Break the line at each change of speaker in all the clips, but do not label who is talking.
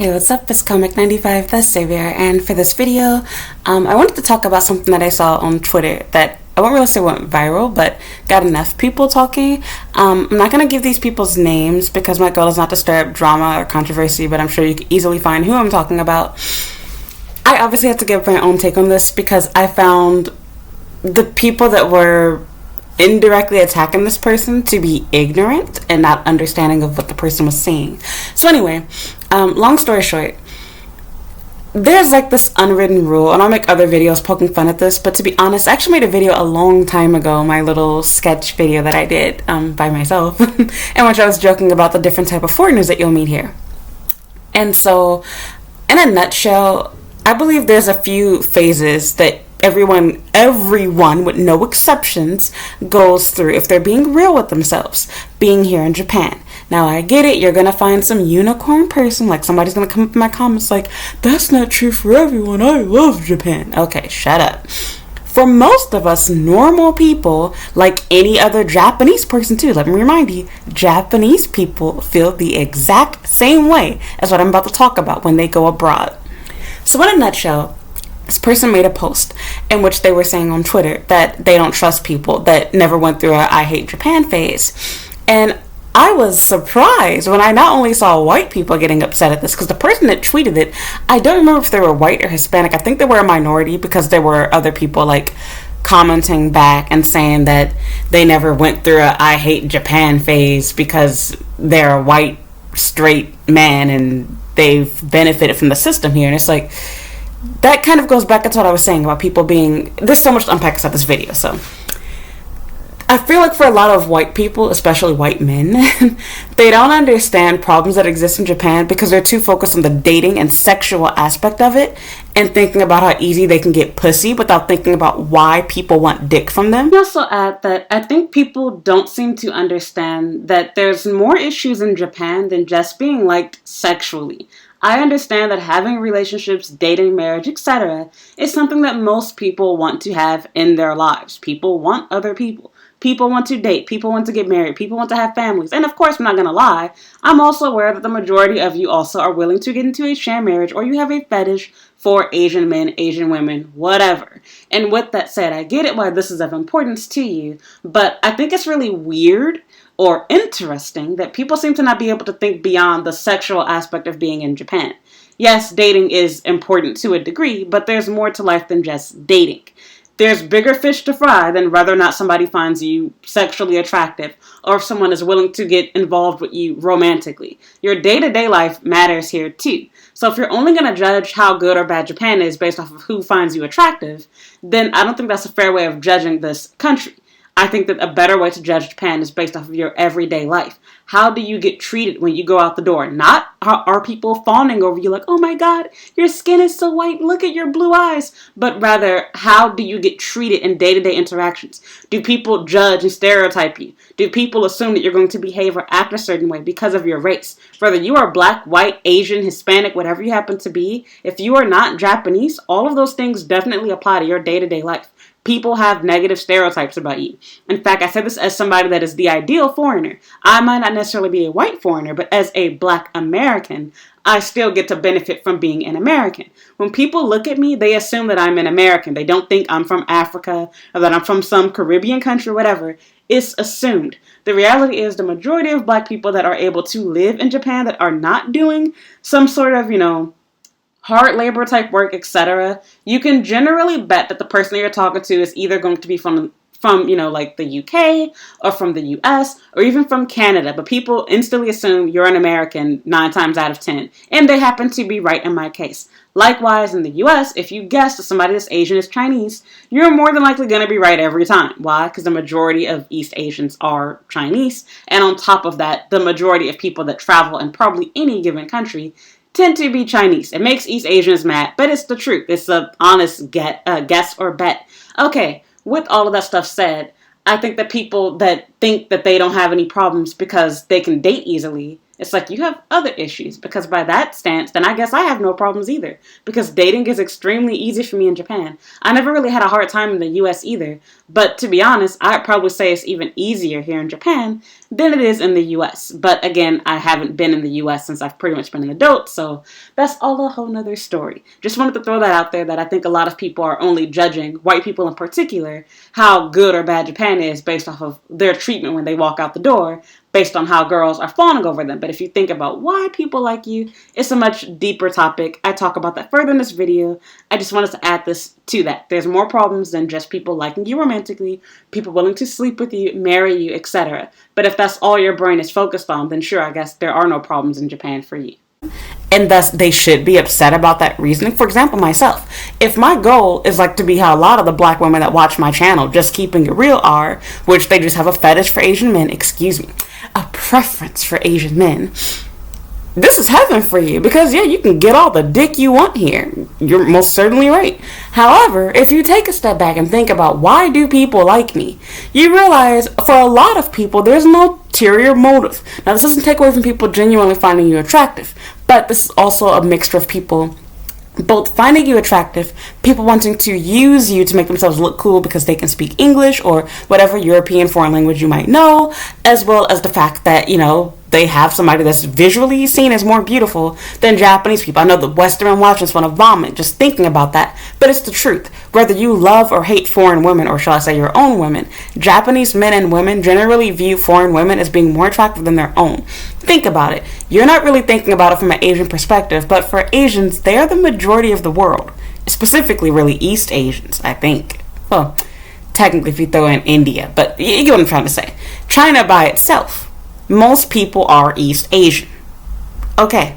Hey, what's up? It's Comic 95, the Savior, and for this video, I wanted to talk about something that I saw on Twitter that I won't really say went viral, but got enough people talking. I'm not going to give these people's names because my goal is not to stir up drama or controversy, but I'm sure you can easily find who I'm talking about. I obviously have to give my own take on this because I found the people that were indirectly attacking this person to be ignorant and not understanding of what the person was saying. So anyway, long story short, there's like this unwritten rule, and I'll make other videos poking fun at this, but to be honest, I actually made a video a long time ago, my little sketch video that I did by myself, in which I was joking about the different type of foreigners that you'll meet here. And so, in a nutshell, I believe there's a few phases that everyone with no exceptions goes through if they're being real with themselves being here in Japan. Now I get it, you're gonna find some unicorn person, like somebody's gonna come up in my comments like, that's not true for everyone, I love Japan. Okay, shut up. For most of us normal people, like any other Japanese person too, let me remind you, Japanese people feel the exact same way as what I'm about to talk about when they go abroad. So in a nutshell, this person made a post in which they were saying on Twitter that they don't trust people that never went through a I hate Japan phase. And I was surprised when I not only saw white people getting upset at this, because the person that tweeted it, I don't remember if they were white or Hispanic. I think they were a minority because there were other people like commenting back and saying that they never went through a I hate Japan phase because they're a white straight man and they've benefited from the system here. And it's like, that kind of goes back to what I was saying about people being, there's so much to unpack about this video. So I feel like for a lot of white people, especially white men, they don't understand problems that exist in Japan because they're too focused on the dating and sexual aspect of it and thinking about how easy they can get pussy without thinking about why people want dick from them. I also add that I think people don't seem to understand that there's more issues in Japan than just being liked sexually. I understand that having relationships, dating, marriage, etc. is something that most people want to have in their lives. People want other people. People want to date. People want to get married. People want to have families. And of course, I'm not going to lie, I'm also aware that the majority of you also are willing to get into a sham marriage or you have a fetish for Asian men, Asian women, whatever. And with that said, I get it why this is of importance to you, but I think it's really weird or interesting that people seem to not be able to think beyond the sexual aspect of being in Japan. Yes, dating is important to a degree, but there's more to life than just dating. There's bigger fish to fry than whether or not somebody finds you sexually attractive or if someone is willing to get involved with you romantically. Your day-to-day life matters here too. So if you're only going to judge how good or bad Japan is based off of who finds you attractive, then I don't think that's a fair way of judging this country. I think that a better way to judge Japan is based off of your everyday life. How do you get treated when you go out the door? Not how are people fawning over you like, oh my God, your skin is so white, look at your blue eyes. But rather, how do you get treated in day-to-day interactions? Do people judge and stereotype you? Do people assume that you're going to behave or act a certain way because of your race? Whether you are black, white, Asian, Hispanic, whatever you happen to be, if you are not Japanese, all of those things definitely apply to your day-to-day life. People have negative stereotypes about you. In fact, I say this as somebody that is the ideal foreigner. I might not necessarily be a white foreigner, but as a black American, I still get to benefit from being an American. When people look at me, they assume that I'm an American. They don't think I'm from Africa or that I'm from some Caribbean country or whatever. It's assumed. The reality is the majority of black people that are able to live in Japan that are not doing some sort of, hard labor type work, etc., you can generally bet that the person that you're talking to is either going to be from like the UK or from the US or even from Canada. But people instantly assume you're an American 9 times out of 10. And they happen to be right in my case. Likewise, in the US, if you guess that somebody that's Asian is Chinese, you're more than likely going to be right every time. Why? Because the majority of East Asians are Chinese. And on top of that, the majority of people that travel in probably any given country tend to be Chinese. It makes East Asians mad, but it's the truth. It's an honest guess or bet. Okay, with all of that stuff said, I think that people that think that they don't have any problems because they can date easily It's like you have other issues, because by that stance, then I guess I have no problems either, because dating is extremely easy for me in Japan. I never really had a hard time in the US either, but to be honest, I'd probably say it's even easier here in Japan than it is in the US. But again, I haven't been in the US since I've pretty much been an adult, so that's all a whole nother story. Just wanted to throw that out there, that I think a lot of people are only judging, white people in particular, how good or bad Japan is based off of their treatment when they walk out the door, based on how girls are fawning over them. But if you think about why people like you, it's a much deeper topic. I talk about that further in this video. I just wanted to add this to that. There's more problems than just people liking you romantically, people willing to sleep with you, marry you, etc. But if that's all your brain is focused on, then sure, I guess there are no problems in Japan for you. And thus they should be upset about that reasoning. For example, myself, if my goal is like to be how a lot of the black women that watch my channel, just keeping it real, are, which they just have a fetish for Asian men, a preference for Asian men, this is heaven for you, because yeah, you can get all the dick you want here. You're most certainly right. However, if you take a step back and think about why do people like me, you realize for a lot of people there's no ulterior motive. Now, this doesn't take away from people genuinely finding you attractive, but this is also a mixture of people both finding you attractive, people wanting to use you to make themselves look cool because they can speak English or whatever European foreign language you might know, as well as the fact that, you know, they have somebody that's visually seen as more beautiful than Japanese people. I know the Western watchers want to vomit just thinking about that, but it's the truth. Whether you love or hate foreign women, or shall I say your own women, Japanese men and women generally view foreign women as being more attractive than their own. Think about it. You're not really thinking about it from an Asian perspective, but for Asians, they are the majority of the world. Specifically, really, East Asians, I think. Well, technically if you throw in India, but you get what I'm trying to say. China by itself, most people are East Asian. Okay.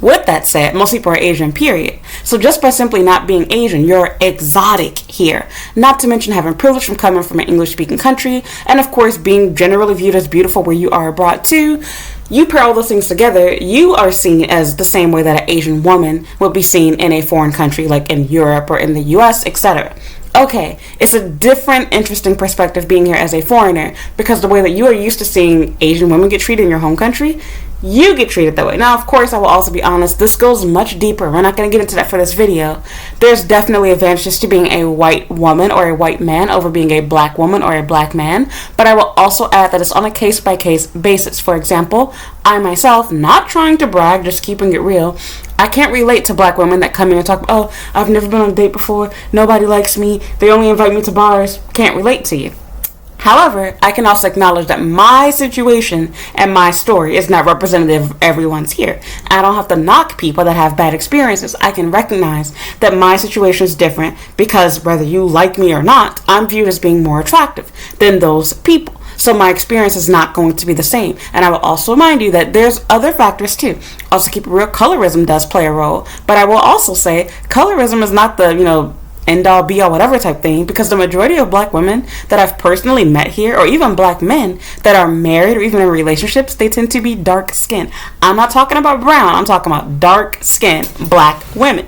With that said, most people are Asian, period. So just by simply not being Asian, you're exotic here. Not to mention having privilege from coming from an English-speaking country, and of course being generally viewed as beautiful where you are abroad too. You pair all those things together, you are seen as the same way that an Asian woman would be seen in a foreign country like in Europe or in the US, etc. Okay, it's a different, interesting perspective being here as a foreigner, because the way that you are used to seeing Asian women get treated in your home country, you get treated that way. Now, of course, I will also be honest, this goes much deeper. We're not going to get into that for this video. There's definitely advantages to being a white woman or a white man over being a black woman or a black man, but I will also add that it's on a case-by-case basis. For example, I myself, not trying to brag, just keeping it real, I can't relate to black women that come in and talk, oh, I've never been on a date before, nobody likes me, they only invite me to bars. Can't relate to you. However, I can also acknowledge that my situation and my story is not representative of everyone's here. I don't have to knock people that have bad experiences. I can recognize that my situation is different because whether you like me or not, I'm viewed as being more attractive than those people. So my experience is not going to be the same. And I will also remind you that there's other factors too. Also keep it real, colorism does play a role. But I will also say colorism is not the, end all be all whatever type thing, because the majority of black women that I've personally met here, or even black men that are married or even in relationships, they tend to be dark skinned. I'm not talking about brown, I'm talking about dark skinned black women.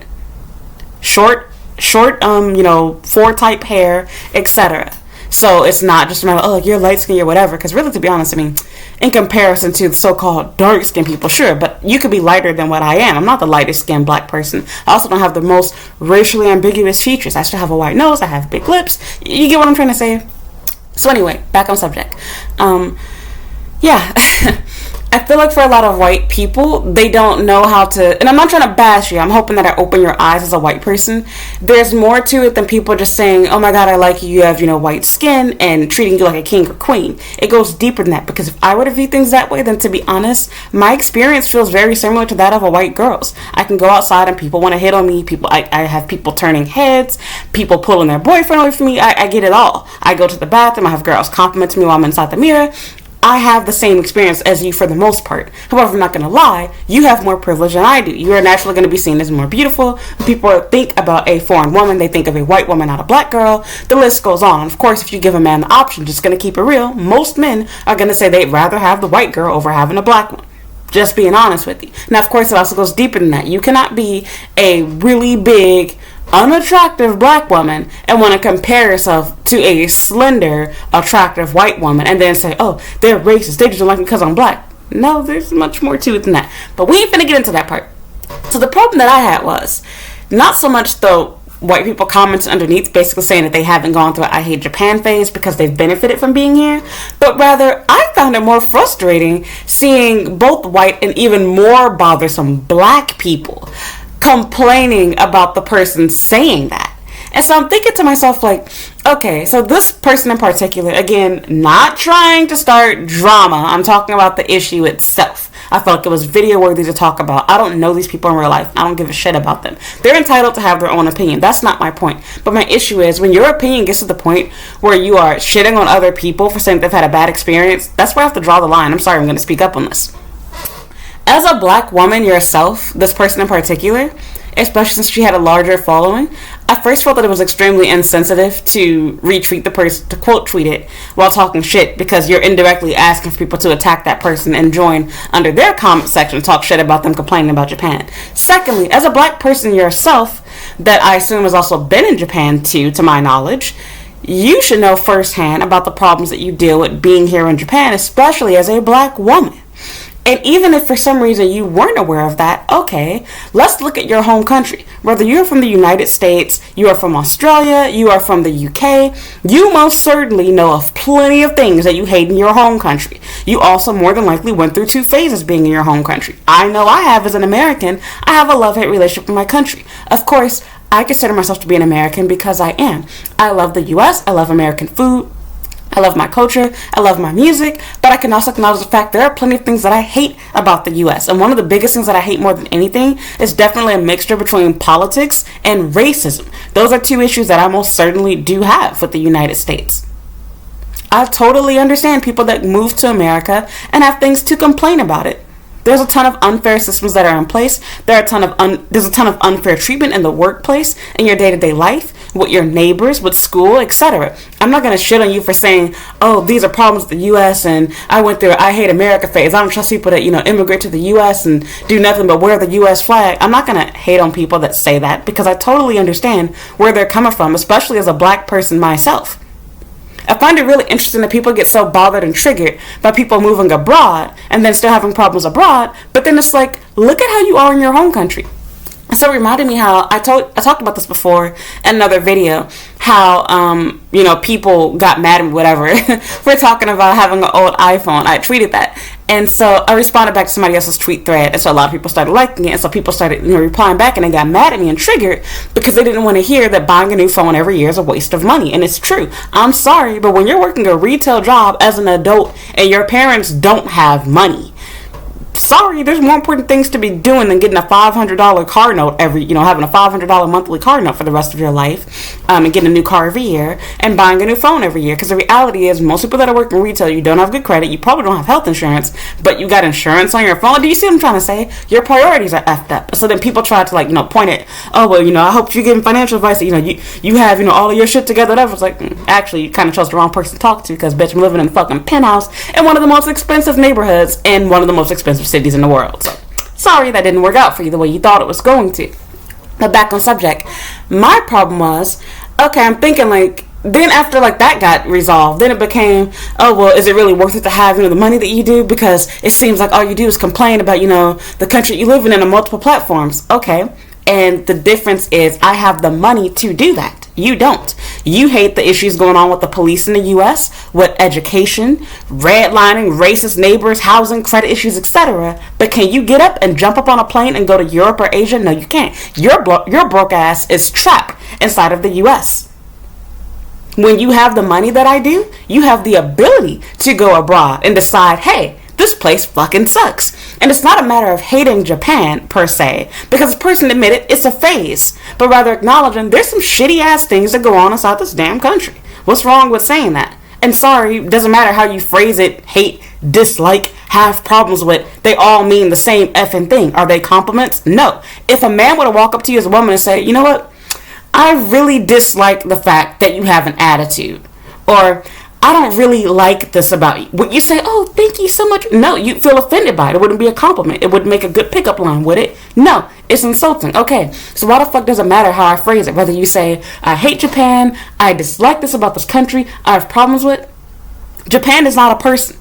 Short, 4 type hair, etc. So it's not just a matter of, oh, you're light skinned or whatever, because really, to be honest, I mean, in comparison to the so-called dark skinned people, sure, but you could be lighter than what I am. I'm not the lightest skinned black person. I also don't have the most racially ambiguous features. I still have a white nose, I have big lips. You get what I'm trying to say? So anyway, back on subject. Yeah. I feel like for a lot of white people, they don't know how to, and I'm not trying to bash you, I'm hoping that I open your eyes as a white person. There's more to it than people just saying, oh my god, I like you, you have, white skin, and treating you like a king or queen. It goes deeper than that, because if I were to view things that way, then to be honest, my experience feels very similar to that of a white girl's. I can go outside and people want to hit on me, I have people turning heads, people pulling their boyfriend away from me, I get it all. I go to the bathroom, I have girls complimenting me while I'm inside the mirror. I have the same experience as you for the most part. However, I'm not going to lie, you have more privilege than I do. You are naturally going to be seen as more beautiful. When people think about a foreign woman, they think of a white woman, not a black girl. The list goes on. Of course, if you give a man the option, just going to keep it real, most men are going to say they'd rather have the white girl over having a black one. Just being honest with you. Now, of course, it also goes deeper than that. You cannot be a really big, unattractive black woman and want to compare yourself to a slender, attractive white woman and then say, oh, they're racist, they just don't like me because I'm black. No, there's much more to it than that. But we ain't finna get into that part. So the problem that I had was not so much the white people comments underneath basically saying that they haven't gone through an I hate Japan phase because they've benefited from being here, but rather I found it more frustrating seeing both white and even more bothersome black people complaining about the person saying that. And so I'm thinking to myself, like, okay, so this person in particular, again, not trying to start drama, I'm talking about the issue itself. I felt like it was video worthy to talk about. I don't know these people in real life. I don't give a shit about them. They're entitled to have their own opinion. That's not my point. But my issue is when your opinion gets to the point where you are shitting on other people for saying they've had a bad experience, that's where I have to draw the line. I'm sorry, I'm going to speak up on this. As a black woman yourself, this person in particular, especially since she had a larger following, I first felt that it was extremely insensitive to retweet the person, to quote tweet it while talking shit, because you're indirectly asking for people to attack that person and join under their comment section and talk shit about them complaining about Japan. Secondly, as a black person yourself, that I assume has also been in Japan too, to my knowledge, you should know firsthand about the problems that you deal with being here in Japan, especially as a black woman. And even if for some reason you weren't aware of that, okay, let's look at your home country. Whether you're from the United States, you are from Australia, you are from the UK, you most certainly know of plenty of things that you hate in your home country. You also more than likely went through 2 phases being in your home country. I know I have as an American. I have a love-hate relationship with my country. Of course, I consider myself to be an American because I am. I love the US, I love American food, I love my culture, I love my music, but I can also acknowledge the fact there are plenty of things that I hate about the US. And one of the biggest things that I hate more than anything is definitely a mixture between politics and racism. Those are 2 issues that I most certainly do have with the United States. I totally understand people that move to America and have things to complain about it. There's a ton of unfair systems that are in place. There's a ton of unfair treatment in the workplace, in your day-to-day life, with your neighbors, with school, etc. I'm not going to shit on you for saying, oh, these are problems with the U.S. and I went through I hate America phase. I don't trust people that, immigrate to the U.S. and do nothing but wear the U.S. flag. I'm not going to hate on people that say that because I totally understand where they're coming from, especially as a black person myself. I find it really interesting that people get so bothered and triggered by people moving abroad and then still having problems abroad, but then it's like, look at how you are in your home country. So it reminded me how I talked about this before in another video, how people got mad at me, whatever, for talking about having an old iPhone. I tweeted that, and so I responded back to somebody else's tweet thread, and so a lot of people started liking it, and so people started replying back, and they got mad at me and triggered because they didn't want to hear that buying a new phone every year is a waste of money. And it's true. I'm sorry, but when you're working a retail job as an adult and your parents don't have money, sorry, there's more important things to be doing than getting a $500 car note having a $500 monthly car note for the rest of your life, and getting a new car every year and buying a new phone every year. Because the reality is, most people that are working retail, you don't have good credit, you probably don't have health insurance, but you got insurance on your phone. Do you see what I'm trying to say? Your priorities are effed up. So then people try to point it, oh, well, I hope you're giving financial advice that, you have, all of your shit together, whatever. It's like, actually, you kind of chose the wrong person to talk to because, bitch, I'm living in a fucking penthouse in one of the most expensive neighborhoods in one of the most expensive cities in the world. So sorry that didn't work out for you the way you thought it was going to. But back on subject, my problem was, okay, I'm thinking then after that got resolved, then it became, oh, well, is it really worth it to have the money that you do, because it seems like all you do is complain about the country you live in on multiple platforms. Okay, and the difference is I have the money to do that. You don't. You hate the issues going on with the police in the U.S., with education, redlining, racist neighbors, housing, credit issues, etc. But can you get up and jump up on a plane and go to Europe or Asia? No, you can't. Your broke ass is trapped inside of the U.S. When you have the money that I do, you have the ability to go abroad and decide, hey, this place fucking sucks. And it's not a matter of hating Japan per se, because the person admitted it's a phase, but rather acknowledging there's some shitty ass things that go on inside this damn country. What's wrong with saying that? And sorry, doesn't matter how you phrase it, hate, dislike, have problems with, they all mean the same effing thing. Are they compliments? No. If a man were to walk up to you as a woman and say, you know what, I really dislike the fact that you have an attitude, or I don't really like this about you. Would you say, oh, thank you so much? No, you feel offended by it. It wouldn't be a compliment. It wouldn't make a good pickup line, would it? No, it's insulting. Okay, so why the fuck does it matter how I phrase it? Whether you say, I hate Japan, I dislike this about this country, I have problems with. Japan is not a person.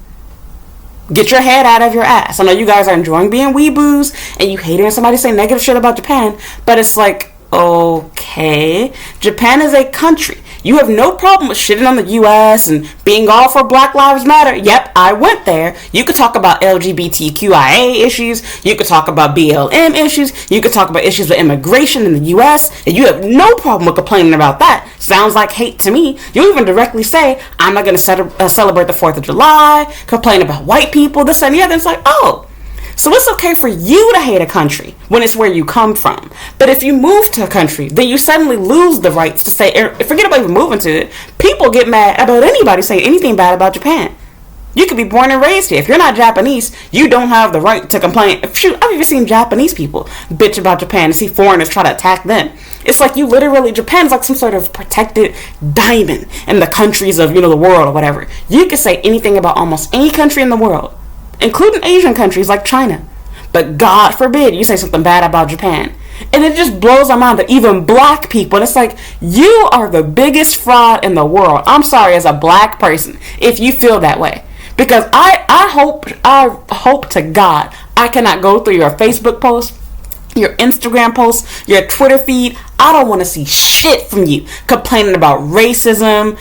Get your head out of your ass. I know you guys are enjoying being weeboos and you hate hearing somebody say negative shit about Japan, but it's like, okay, Japan is a country. You have no problem with shitting on the US and being all for Black Lives Matter. Yep, I went there. You could talk about LGBTQIA issues. You could talk about BLM issues. You could talk about issues with immigration in the US. And you have no problem with complaining about that. Sounds like hate to me. You even directly say, I'm not going to celebrate the 4th of July, complain about white people, this and the other. It's like, oh. So it's okay for you to hate a country when it's where you come from. But if you move to a country, then you suddenly lose the rights to say, forget about even moving to it. People get mad about anybody saying anything bad about Japan. You could be born and raised here. If you're not Japanese, you don't have the right to complain. Shoot, I've even seen Japanese people bitch about Japan and see foreigners try to attack them. It's like you literally, Japan's like some sort of protected diamond in the countries of, the world or whatever. You can say anything about almost any country in the world, including Asian countries like China. But God forbid you say something bad about Japan. And it just blows my mind that even black people, and it's like, you are the biggest fraud in the world. I'm sorry as a black person if you feel that way. Because I hope to God I cannot go through your Facebook post, your Instagram posts, your Twitter feed. I don't want to see shit from you complaining about racism,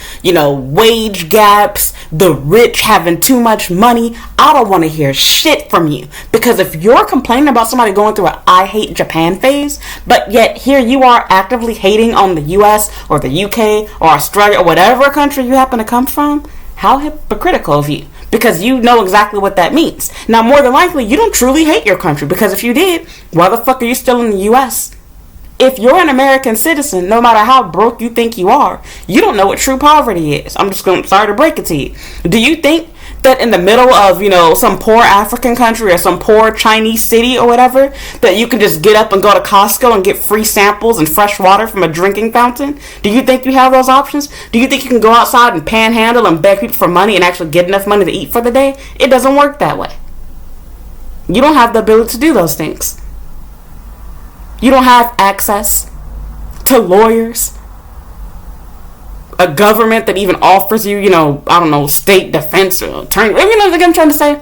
wage gaps, the rich having too much money. I don't want to hear shit from you. Because if you're complaining about somebody going through a I hate Japan phase, but yet here you are actively hating on the US or the UK or Australia or whatever country you happen to come from, how hypocritical of you. Because you know exactly what that means. Now, more than likely, you don't truly hate your country. Because if you did, why the fuck are you still in the U.S.? If you're an American citizen, no matter how broke you think you are, you don't know what true poverty is. Sorry to break it to you. Do you think that in the middle of, some poor African country or some poor Chinese city or whatever, that you can just get up and go to Costco and get free samples and fresh water from a drinking fountain? Do you think you have those options? Do you think you can go outside and panhandle and beg people for money and actually get enough money to eat for the day? It doesn't work that way. You don't have the ability to do those things. You don't have access to lawyers, a government that even offers you, state defense or attorney. You know what I'm trying to say?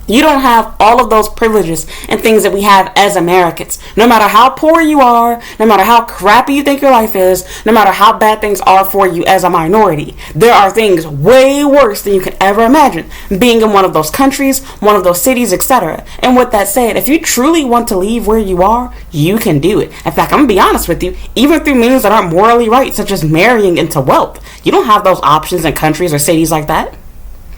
You don't have all of those privileges and things that we have as Americans. No matter how poor you are, no matter how crappy you think your life is, no matter how bad things are for you as a minority, there are things way worse than you could ever imagine being in one of those countries, one of those cities, etc. And with that said, if you truly want to leave where you are, you can do it. In fact, I'm going to be honest with you, even through means that aren't morally right, such as marrying into wealth, you don't have those options in countries or cities like that.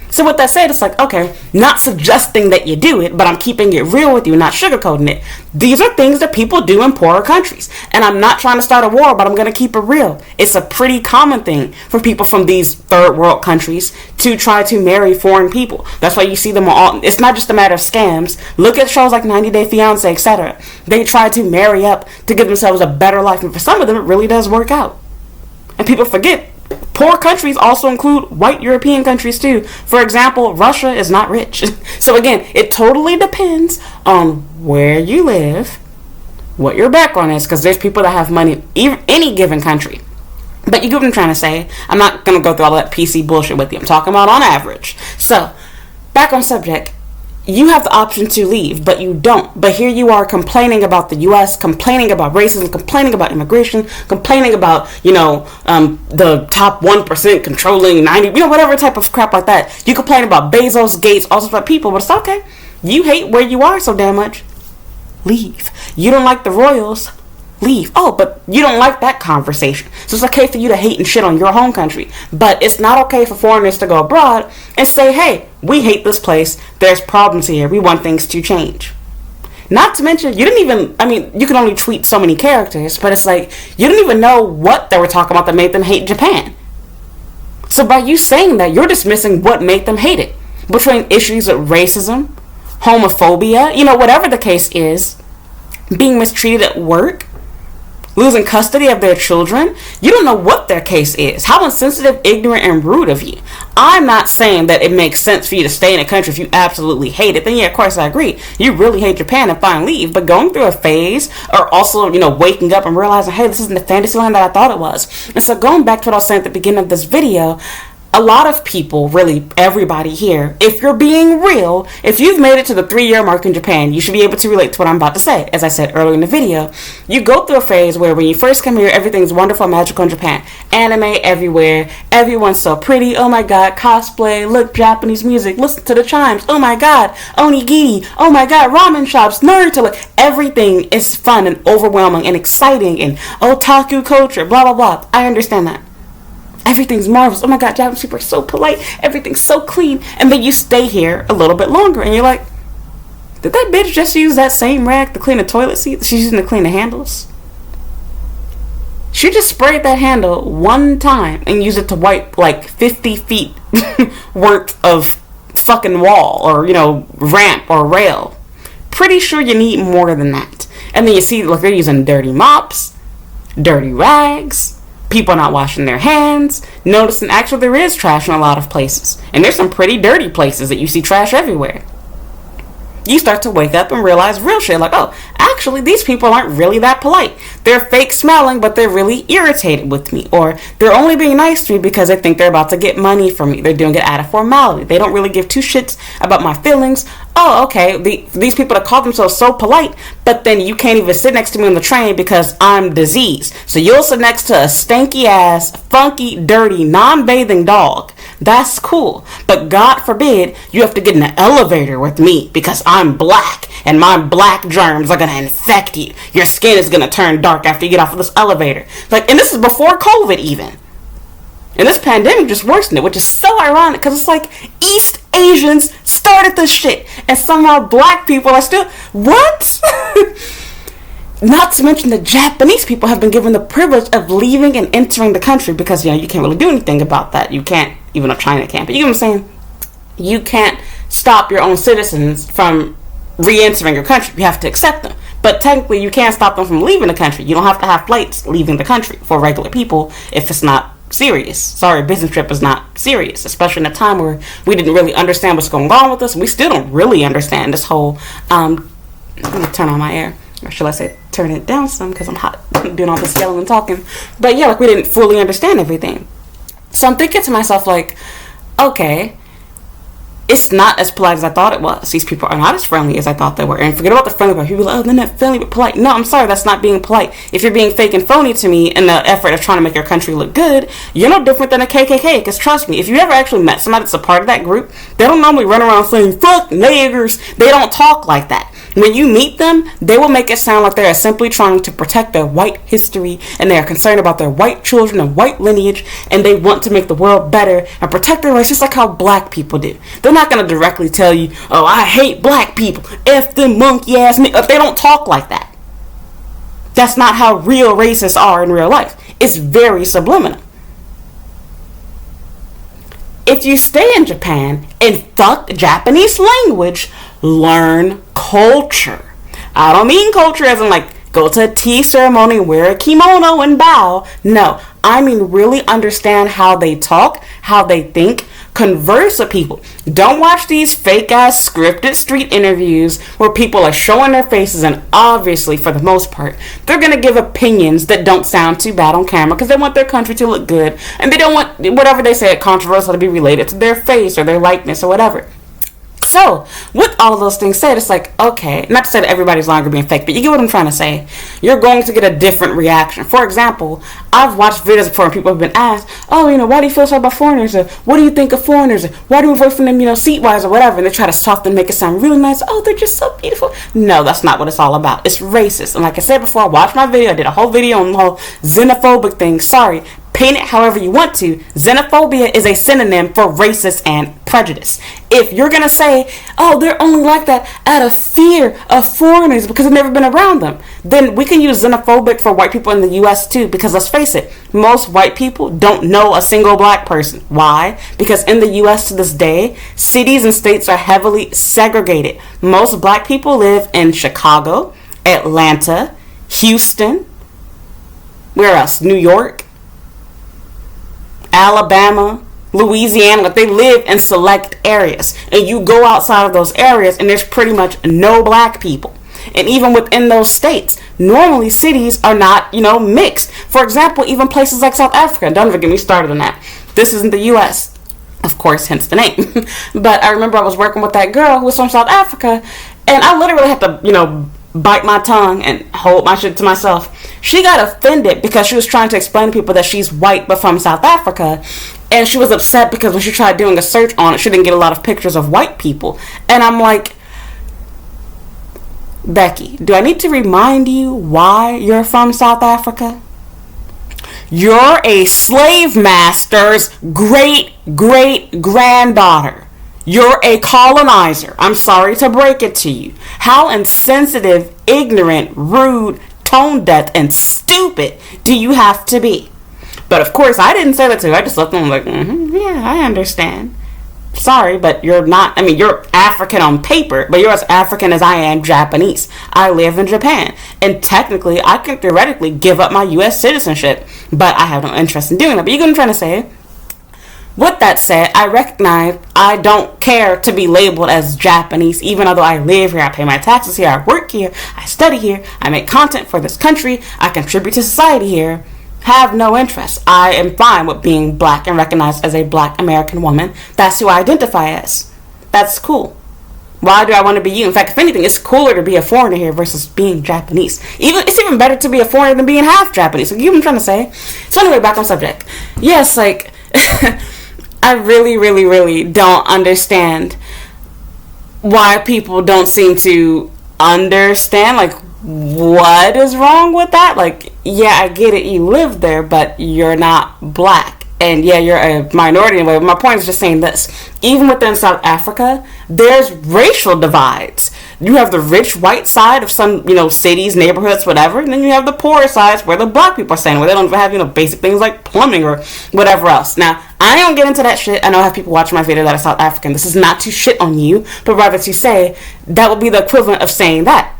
So with that said, it's like, okay, not suggesting that you do it, but I'm keeping it real with you, not sugarcoating it. These are things that people do in poorer countries. And I'm not trying to start a war, but I'm going to keep it real. It's a pretty common thing for people from these third world countries to try to marry foreign people. That's why you see them all. It's not just a matter of scams. Look at shows like 90 Day Fiancé, etc. They try to marry up to give themselves a better life. And for some of them, it really does work out. And people forget, poor countries also include white European countries too. For example, Russia is not rich. So again, it totally depends on where you live, what your background is, because there's people that have money in any given country. But you get what I'm trying to say. I'm not going to go through all that PC bullshit with you. I'm talking about on average. So, back on subject. You have the option to leave, but you don't. But here you are complaining about the U.S., complaining about racism, complaining about immigration, complaining about, the top 1% controlling 90, whatever type of crap like that. You complain about Bezos, Gates, all sorts of people, but it's okay. You hate where you are so damn much. Leave. You don't like the royals. Leave. Oh, but you don't like that conversation. So it's okay for you to hate and shit on your home country. But it's not okay for foreigners to go abroad and say, hey, we hate this place. There's problems here. We want things to change. Not to mention, you can only tweet so many characters, but it's like, you didn't even know what they were talking about that made them hate Japan. So by you saying that, you're dismissing what made them hate it. Between issues of racism, homophobia, whatever the case is, being mistreated at work, losing custody of their children. You don't know what their case is. How insensitive, ignorant, and rude of you. I'm not saying that it makes sense for you to stay in a country if you absolutely hate it. Then yeah, of course I agree. You really hate Japan and fine, leave. But going through a phase, or also, waking up and realizing, hey, this isn't the fantasy land that I thought it was. And so going back to what I was saying at the beginning of this video, a lot of people, really everybody here, if you're being real, if you've made it to the 3-year mark in Japan, you should be able to relate to what I'm about to say. As I said earlier in the video, you go through a phase where when you first come here, everything's wonderful, magical in Japan. Anime everywhere, everyone's so pretty, oh my god, cosplay, look, Japanese music, listen to the chimes, oh my god, onigiri, oh my god, ramen shops, Naruto, like, everything is fun and overwhelming and exciting and otaku culture, blah blah blah. I understand that. Everything's marvelous. Oh my god, Japanese people are so polite. Everything's so clean. And then you stay here a little bit longer and you're like, did that bitch just use that same rag to clean the toilet seat? She's using to clean the handles? She just sprayed that handle one time and used it to wipe like 50 feet worth of fucking wall or, ramp or rail. Pretty sure you need more than that. And then you see, like, they're using dirty mops, dirty rags, people not washing their hands, noticing actually there is trash in a lot of places. And there's some pretty dirty places that you see trash everywhere. You start to wake up and realize real shit, like, oh, actually these people aren't really that polite. They're fake smelling, but they're really irritated with me. Or they're only being nice to me because they think they're about to get money from me. They're doing it out of formality. They don't really give two shits about my feelings. Oh, okay, these people that call themselves so polite, but then you can't even sit next to me on the train because I'm diseased. So you'll sit next to a stanky ass, funky, dirty, non-bathing dog. That's cool. But God forbid you have to get in an elevator with me because I'm black and my black germs are going to infect you. Your skin is going to turn dark after you get off of this elevator. Like, and this is before COVID even. And this pandemic just worsened it, which is so ironic because it's like East Asians started this shit and somehow black people are still, what? Not to mention the Japanese people have been given the privilege of leaving and entering the country because, you can't really do anything about that. You can't, even though China can't, but you know what I'm saying? You can't stop your own citizens from re-entering your country. You have to accept them. But technically, you can't stop them from leaving the country. You don't have to have flights leaving the country for regular people if it's not serious. Sorry, a business trip is not serious, especially in a time where we didn't really understand what's going on with us. We still don't really understand this whole, let me turn on my air. Or should I say turn it down some because I'm hot doing all this yelling and talking. But yeah, like, we didn't fully understand everything. So I'm thinking to myself, like, okay, it's not as polite as I thought it was. These people are not as friendly as I thought they were. And forget about the friendly part. People are like, oh, they're not friendly but polite. No, I'm sorry, that's not being polite. If you're being fake and phony to me in the effort of trying to make your country look good, you're no different than a KKK. Because trust me, if you ever actually met somebody that's a part of that group, they don't normally run around saying, fuck niggers. They don't talk like that. When you meet them, they will make it sound like they are simply trying to protect their white history and they are concerned about their white children and white lineage and they want to make the world better and protect their race just like how black people do. They're not going to directly tell you, oh, I hate black people, F them monkey ass niggas. They don't talk like that. That's not how real racists are in real life. It's very subliminal. If you stay in Japan and fuck Japanese language, learn culture. I don't mean culture as in like go to a tea ceremony, wear a kimono and bow. No, I mean really understand how they talk, how they think, converse with people. Don't watch these fake ass scripted street interviews where people are showing their faces and obviously for the most part they're going to give opinions that don't sound too bad on camera because they want their country to look good and they don't want whatever they say controversial to be related to their face or their likeness or whatever. So, with all of those things said, it's like, okay, not to say that everybody's longer being fake, but you get what I'm trying to say. You're going to get a different reaction. For example, I've watched videos before and people have been asked, oh, why do you feel so about foreigners? Or what do you think of foreigners? Or why do you avoid from them, seat-wise or whatever? And they try to soften and make it sound really nice. Oh, they're just so beautiful. No, that's not what it's all about. It's racist. And like I said before, I watched my video. I did a whole video on the whole xenophobic thing. Sorry. Paint it however you want to. Xenophobia is a synonym for racist and prejudice. If you're going to say, oh, they're only like that out of fear of foreigners because they've never been around them, then we can use xenophobic for white people in the U.S. too, because let's face it, most white people don't know a single black person. Why? Because in the U.S. to this day, cities and states are heavily segregated. Most black people live in Chicago, Atlanta, Houston, where else? New York, Alabama, Louisiana. Like, they live in select areas, and you go outside of those areas and there's pretty much no black people. And even within those states, normally cities are not, mixed. For example, even places like South Africa, don't even get me started on that. This isn't the US. Of course, hence the name. But I remember I was working with that girl who was from South Africa, and I literally had to, bite my tongue and hold my shit to myself. She got offended because she was trying to explain to people that she's white but from South Africa, and she was upset because when she tried doing a search on it, she didn't get a lot of pictures of white people. And I'm like, Becky, do I need to remind you why you're from South Africa? You're a slave master's great-great-granddaughter. You're a colonizer. I'm sorry to break it to you. How insensitive, ignorant, rude, tone deaf, and stupid do you have to be? But of course, I didn't say that to her. I just looked at them like, yeah, I understand. Sorry, but you're not, you're African on paper, but you're as African as I am Japanese. I live in Japan, and technically, I can theoretically give up my U.S. citizenship, but I have no interest in doing that. But you get what I'm trying to say? With that said, I recognize I don't care to be labeled as Japanese, even though I live here, I pay my taxes here, I work here, I study here, I make content for this country, I contribute to society here. Have no interest. I am fine with being black and recognized as a black American woman. That's who I identify as. That's cool. Why do I want to be you? In fact, if anything, it's cooler to be a foreigner here versus being Japanese. It's even better to be a foreigner than being half Japanese. So you know what I'm trying to say? So anyway, back on subject. Yes, I really, really, really don't understand why people don't seem to understand, what is wrong with that? Yeah, I get it, you live there, but you're not black. And yeah, you're a minority anyway. My point is just saying this. Even within South Africa, there's racial divides. You have the rich white side of some, cities, neighborhoods, whatever. And then you have the poorer sides where the black people are staying, where they don't even have, basic things like plumbing or whatever else. Now, I don't get into that shit. I know I have people watching my video that are South African. This is not to shit on you, but rather to say that would be the equivalent of saying that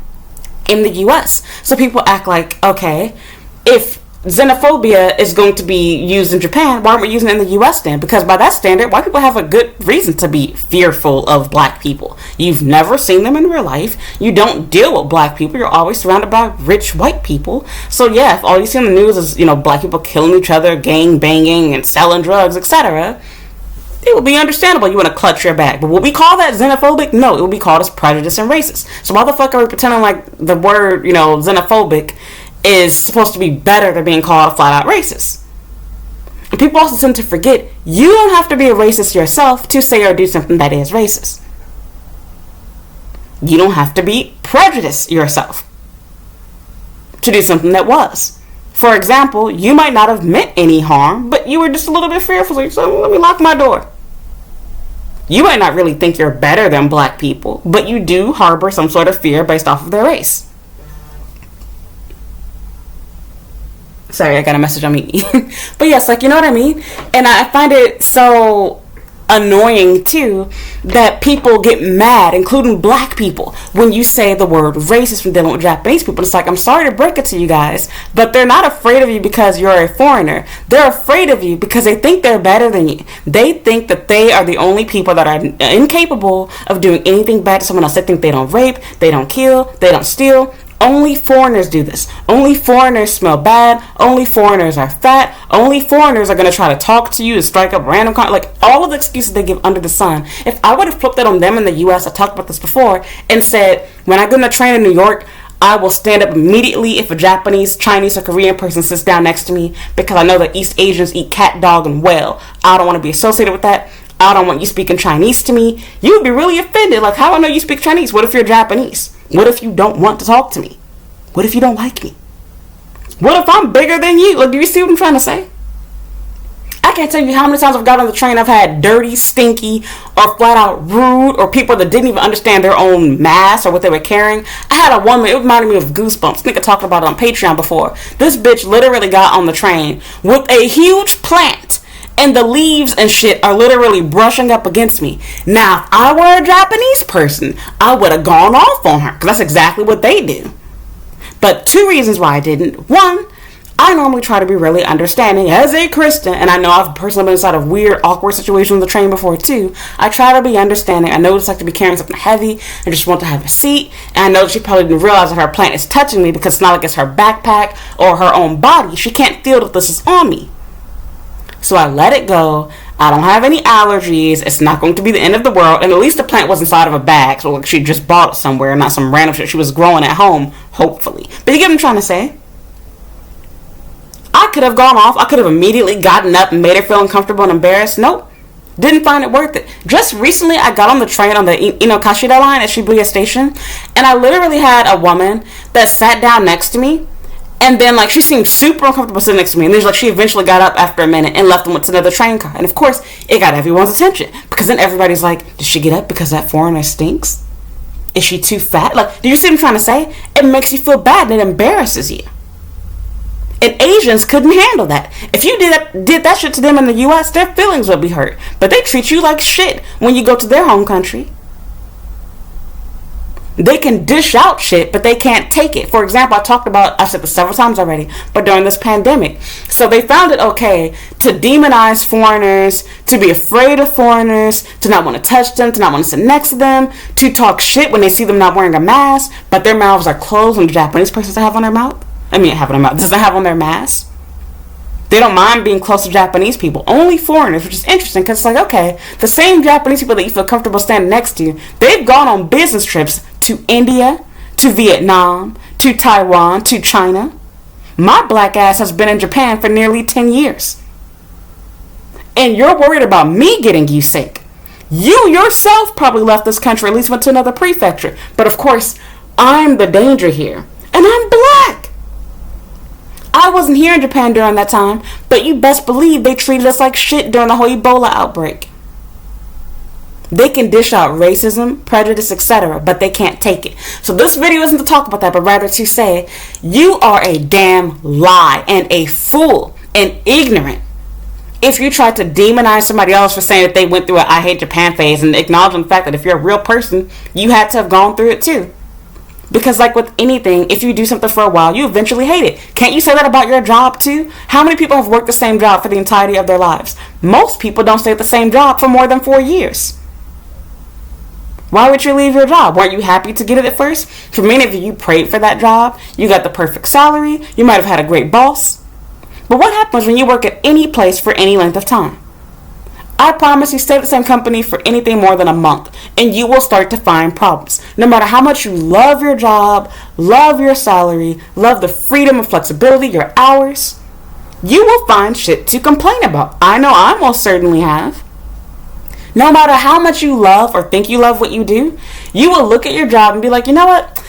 in the U.S. So people act like, okay, if xenophobia is going to be used in Japan, why aren't we using it in the U.S. then? Because by that standard, white people have a good reason to be fearful of black people. You've never seen them in real life. You don't deal with black people. You're always surrounded by rich white people. So yeah, if all you see in the news is, black people killing each other, gang banging, and selling drugs, etc., it would be understandable you want to clutch your bag. But would we call that xenophobic? No, it would be called as prejudice and racist. So why the fuck are we pretending like the word, xenophobic is supposed to be better than being called flat out racist? And people also tend to forget you don't have to be a racist yourself to say or do something that is racist. You don't have to be prejudiced yourself to do something that was. For example, you might not have meant any harm, but you were just a little bit fearful. So let me lock my door. You might not really think you're better than black people, but you do harbor some sort of fear based off of their race. Sorry, I got a message on me. But yes, you know what I mean? And I find it so annoying too that people get mad, including black people, when you say the word racist when dealing with Japanese people. It's I'm sorry to break it to you guys, but they're not afraid of you because you're a foreigner. They're afraid of you because they think they're better than you. They think that they are the only people that are incapable of doing anything bad to someone else. They think they don't rape, they don't kill, they don't steal. Only foreigners do this. Only foreigners smell bad. Only foreigners are fat. Only foreigners are going to try to talk to you and strike up random all of the excuses they give under the sun. If I would have flipped that on them in the U.S., I talked about this before, and said, when I go on the train in New York, I will stand up immediately if a Japanese, Chinese, or Korean person sits down next to me because I know that East Asians eat cat, dog, and whale. I don't want to be associated with that. I don't want you speaking Chinese to me. You would be really offended. How do I know you speak Chinese? What if you're Japanese? What if you don't want to talk to me? What if you don't like me? What if I'm bigger than you? Do you see what I'm trying to say? I can't tell you how many times I've got on the train I've had dirty, stinky, or flat out rude, or people that didn't even understand their own mask or what they were carrying. I had a woman, it reminded me of Goosebumps. I think I talked about it on Patreon before. This bitch literally got on the train with a huge plant, and the leaves and shit are literally brushing up against me. Now, if I were a Japanese person, I would have gone off on her, because that's exactly what they do. But two reasons why I didn't. One, I normally try to be really understanding as a Christian, and I know I've personally been inside of weird, awkward situations on the train before too. I try to be understanding. I know what it's like to be carrying something heavy and just want to have a seat, and I know that she probably didn't realize that her plant is touching me because it's not like it's her backpack or her own body. She can't feel that this is on me. So I let it go. I don't have any allergies. It's not going to be the end of the world. And at least the plant was inside of a bag, so like she just bought it somewhere, not some random shit she was growing at home, hopefully. But you get what I'm trying to say? I could have gone off. I could have immediately gotten up and made her feel uncomfortable and embarrassed. Nope. Didn't find it worth it. Just recently, I got on the train on the Kashida line at Shibuya Station, and I literally had a woman that sat down next to me. And then, like, she seemed super uncomfortable sitting next to me. And then, like, she eventually got up after a minute and left and went to another train car. And, of course, it got everyone's attention. Because then everybody's like, did she get up because that foreigner stinks? Is she too fat? Like, do you see what I'm trying to say? It makes you feel bad and it embarrasses you. And Asians couldn't handle that. If you did that shit to them in the U.S., their feelings would be hurt. But they treat you like shit when you go to their home country. They can dish out shit, but they can't take it. For example, I've said this several times already, but during this pandemic. So they found it okay to demonize foreigners, to be afraid of foreigners, to not want to touch them, to not want to sit next to them, to talk shit when they see them not wearing a mask, but their mouths are closed when the Japanese person have on their mouth. Doesn't have on their mask. They don't mind being close to Japanese people. Only foreigners, which is interesting because it's like, okay, the same Japanese people that you feel comfortable standing next to, they've gone on business trips to India, to Vietnam, to Taiwan, to China. My black ass has been in Japan for nearly 10 years. And you're worried about me getting you sick. You yourself probably left this country, at least went to another prefecture. But of course, I'm the danger here. And I'm black. I wasn't here in Japan during that time, but you best believe they treated us like shit during the whole Ebola outbreak. They can dish out racism, prejudice, etc., but they can't take it. So this video isn't to talk about that, but rather to say, you are a damn lie and a fool and ignorant if you try to demonize somebody else for saying that they went through an I hate Japan phase and acknowledging the fact that if you're a real person, you had to have gone through it too. Because like with anything, if you do something for a while, you eventually hate it. Can't you say that about your job too? How many people have worked the same job for the entirety of their lives? Most people don't stay at the same job for more than 4 years. Why would you leave your job? Weren't you happy to get it at first? For many of you, you prayed for that job. You got the perfect salary. You might have had a great boss. But what happens when you work at any place for any length of time? I promise you, stay at the same company for anything more than a month, and you will start to find problems. No matter how much you love your job, love your salary, love the freedom and flexibility, your hours, you will find shit to complain about. I know I most certainly have. No matter how much you love or think you love what you do, you will look at your job and be like, you know what?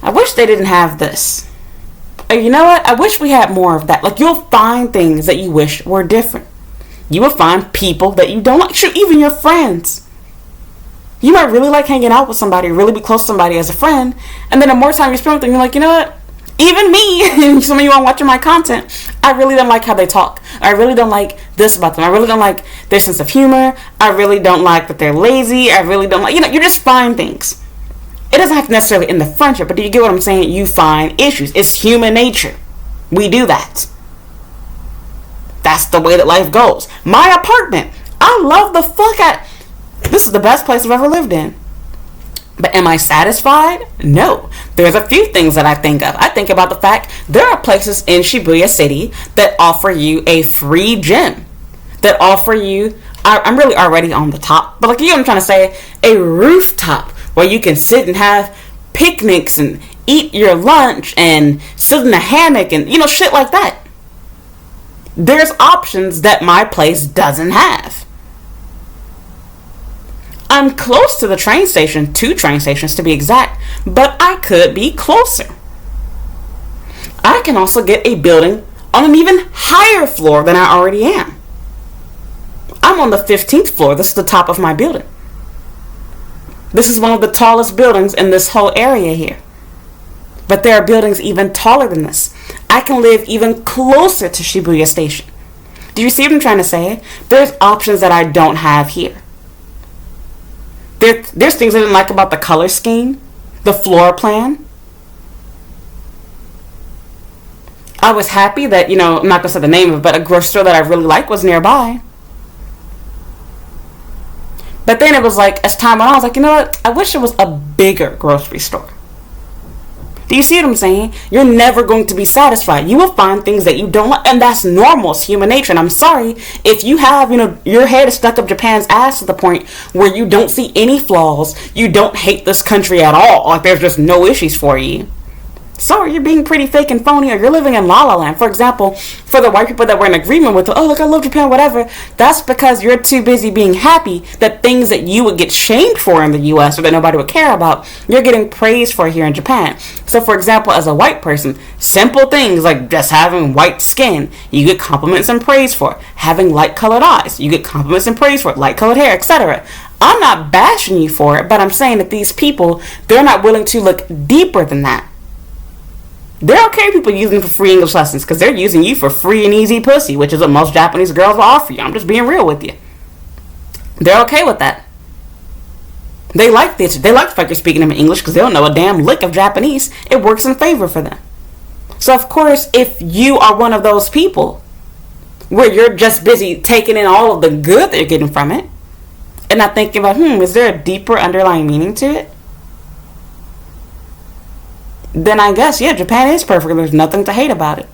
I wish they didn't have this. Or you know what? I wish we had more of that. Like, you'll find things that you wish were different. You will find people that you don't like. Shoot, even your friends. You might really like hanging out with somebody, really be close to somebody as a friend, and then the more time you spend with them, you're like, you know what? Even me, some of you are watching my content, I really don't like how they talk. I really don't like this about them. I really don't like their sense of humor. I really don't like that they're lazy. I really don't like, you just find things. It doesn't have to necessarily end the friendship, but do you get what I'm saying? You find issues. It's human nature. We do that. That's the way that life goes. My apartment, I love the fuck out. This is the best place I've ever lived in. But am I satisfied? No. There's a few things that I think of. I think about the fact there are places in Shibuya City that offer you a free gym. That offer you, I'm really already on the top, but like, you know what I'm trying to say, a rooftop where you can sit and have picnics and eat your lunch and sit in a hammock and, shit like that. There's options that my place doesn't have. I'm close to the train station, 2 train stations to be exact, but I could be closer. I can also get a building on an even higher floor than I already am. I'm on the 15th floor. This is the top of my building. This is one of the tallest buildings in this whole area here. But there are buildings even taller than this. I can live even closer to Shibuya Station. Do you see what I'm trying to say? There's options that I don't have here. There's things I didn't like about the color scheme, the floor plan. I was happy that, I'm not going to say the name of it, but a grocery store that I really liked was nearby. But then it was like, as time went on, I was like, you know what? I wish it was a bigger grocery store. Do you see what I'm saying? You're never going to be satisfied. You will find things that you don't like, and that's normal. It's human nature. And I'm sorry if you have, your head is stuck up Japan's ass to the point where you don't see any flaws. You don't hate this country at all. Like, there's just no issues for you. Sorry, you're being pretty fake and phony, or you're living in La La Land. For example, for the white people that were in agreement with, oh, look, I love Japan, whatever, that's because you're too busy being happy that things that you would get shamed for in the U.S. or that nobody would care about, you're getting praised for here in Japan. So, for example, as a white person, simple things like just having white skin, you get compliments and praise for. Having light-colored eyes, you get compliments and praise for it. Light-colored hair, etc. I'm not bashing you for it, but I'm saying that these people, they're not willing to look deeper than that. They're okay with people using for free English lessons because they're using you for free and easy pussy, which is what most Japanese girls will offer you. I'm just being real with you. They're okay with that. They like this. They like the fact you're speaking them in English because they don't know a damn lick of Japanese. It works in favor for them. So, of course, if you are one of those people where you're just busy taking in all of the good that you're getting from it and not thinking about, is there a deeper underlying meaning to it? Then I guess, yeah, Japan is perfect. There's nothing to hate about it.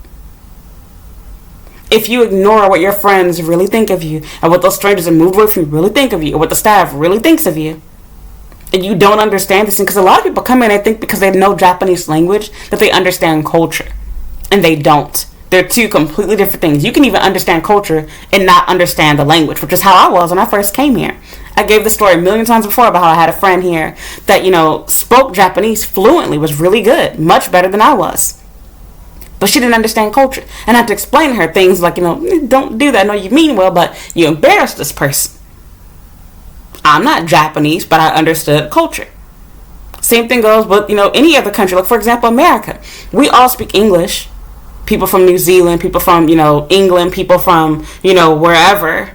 If you ignore what your friends really think of you, and what those strangers that moved away from you really think of you, or what the staff really thinks of you, and you don't understand this thing, because a lot of people come in and think because they know Japanese language that they understand culture, and they don't. They're two completely different things. You can even understand culture and not understand the language, which is how I was when I first came here. I gave the story a million times before about how I had a friend here that, spoke Japanese fluently, was really good, much better than I was. But she didn't understand culture. And I had to explain to her things like, don't do that. I know you mean well, but you embarrassed this person. I'm not Japanese, but I understood culture. Same thing goes with, any other country. Like, for example, America. We all speak English. People from New Zealand, people from, England, people from, wherever,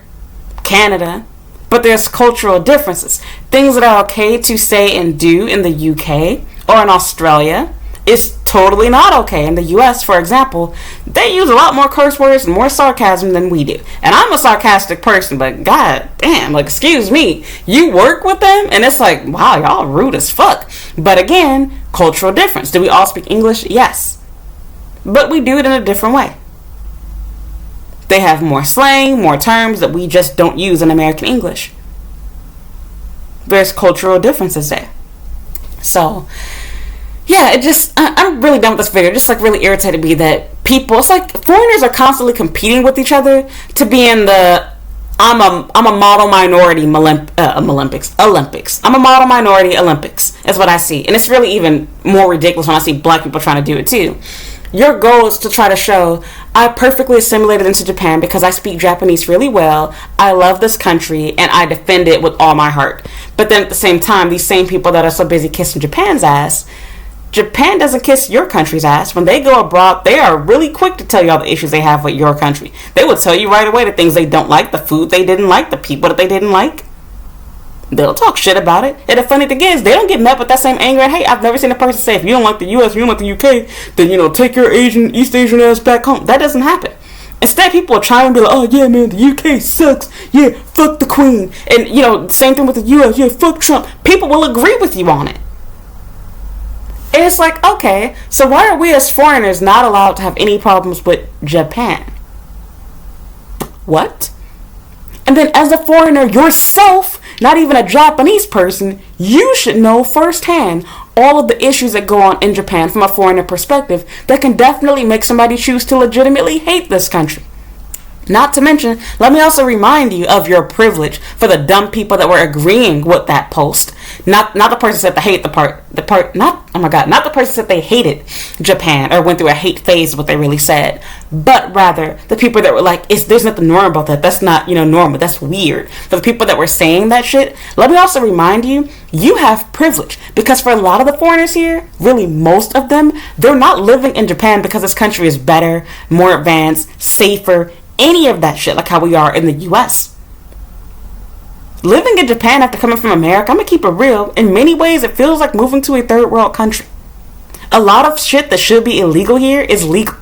Canada. But there's cultural differences. Things that are okay to say and do in the UK or in Australia is totally not okay. In the US, for example, they use a lot more curse words and more sarcasm than we do. And I'm a sarcastic person, but god damn, excuse me, you work with them and it's like, wow, y'all rude as fuck. But again, cultural difference. Do we all speak English? Yes. But we do it in a different way. They have more slang, more terms that we just don't use in American English. There's cultural differences there. So, yeah, I'm really done with this video. It just really irritated me that people, it's like foreigners are constantly competing with each other to be in the I'm a model minority Olympics. I'm a model minority Olympics is what I see. And it's really even more ridiculous when I see black people trying to do it too. Your goal is to try to show I perfectly assimilated into Japan because I speak Japanese really well. I love this country and I defend it with all my heart. But then at the same time, these same people that are so busy kissing Japan's ass, Japan doesn't kiss your country's ass. When they go abroad, they are really quick to tell you all the issues they have with your country. They will tell you right away the things they don't like, the food they didn't like, the people that they didn't like. They'll talk shit about it. And the funny thing is, they don't get met with that same anger and hate. I've never seen a person say, if you don't like the US, you don't like the UK, then, take your East Asian ass back home. That doesn't happen. Instead, people are trying to be like, oh, yeah, man, the UK sucks. Yeah, fuck the Queen. And, same thing with the US. Yeah, fuck Trump. People will agree with you on it. And it's like, okay, so why are we as foreigners not allowed to have any problems with Japan? What? And then as a foreigner yourself, not even a Japanese person, you should know firsthand all of the issues that go on in Japan from a foreigner perspective that can definitely make somebody choose to legitimately hate this country. Not to mention, let me also remind you of your privilege for the dumb people that were agreeing with that post. Not the person that they hate not the person that they hated Japan or went through a hate phase of what they really said, but rather the people that were like, there's nothing normal about that. That's not, normal. That's weird. For the people that were saying that shit, let me also remind you, you have privilege because for a lot of the foreigners here, really most of them, they're not living in Japan because this country is better, more advanced, safer, any of that shit like how we are in the US. Living in Japan after coming from America, I'm gonna keep it real, in many ways it feels like moving to a third world country. A lot of shit that should be illegal here is legal.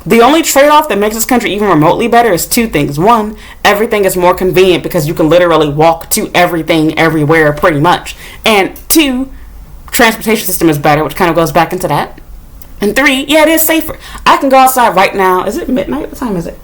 The only trade-off that makes this country even remotely better is two things. One, everything is more convenient because you can literally walk to everything everywhere pretty much. And two, transportation system is better, which kind of goes back into that. And 3, yeah, it is safer. I can go outside right now. Is it midnight? What time is it?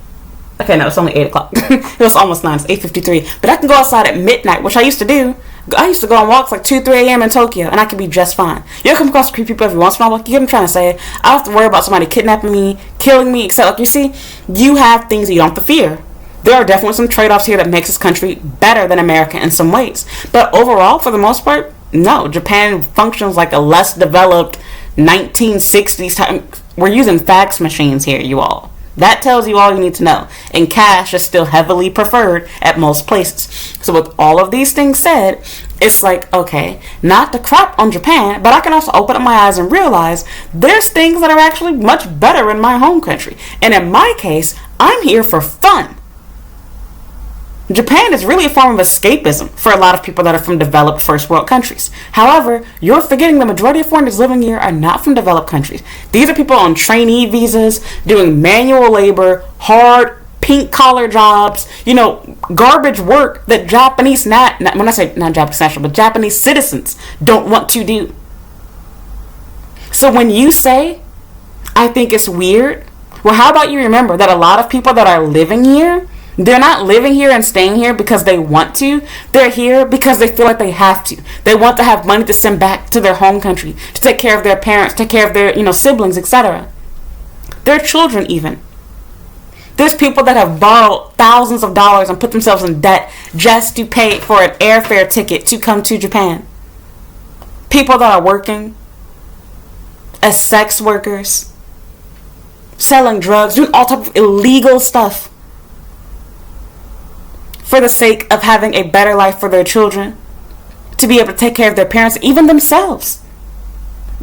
Okay, no, it's only 8 o'clock. It was almost 9. It's 8:53. But I can go outside at midnight, which I used to do. I used to go on walks like 2, 3 a.m. in Tokyo, and I could be just fine. You'll come across creepy people every once in a while. Like, you get what I'm trying to say? I don't have to worry about somebody kidnapping me, killing me, except, like, you see, you have things that you don't have to fear. There are definitely some trade-offs here that makes this country better than America in some ways. But overall, for the most part, no. Japan functions like a less developed 1960s time. We're using fax machines here, you all. That tells you all you need to know. And cash is still heavily preferred at most places. So with all of these things said, it's like, okay, not to crap on Japan, but I can also open up my eyes and realize there's things that are actually much better in my home country. And in my case, I'm here for fun. Japan is really a form of escapism for a lot of people that are from developed first world countries. However, you're forgetting the majority of foreigners living here are not from developed countries. These are people on trainee visas, doing manual labor, hard, pink collar jobs, garbage work that Japanese, when I say not Japanese national, but Japanese citizens don't want to do. So when you say, I think it's weird, well, how about you remember that a lot of people that are living here, they're not living here and staying here because they want to. They're here because they feel like they have to. They want to have money to send back to their home country, to take care of their parents, take care of their, siblings, etc. Their children even. There's people that have borrowed thousands of dollars and put themselves in debt just to pay for an airfare ticket to come to Japan. People that are working as sex workers, selling drugs, doing all type of illegal stuff for the sake of having a better life for their children, to be able to take care of their parents, even themselves.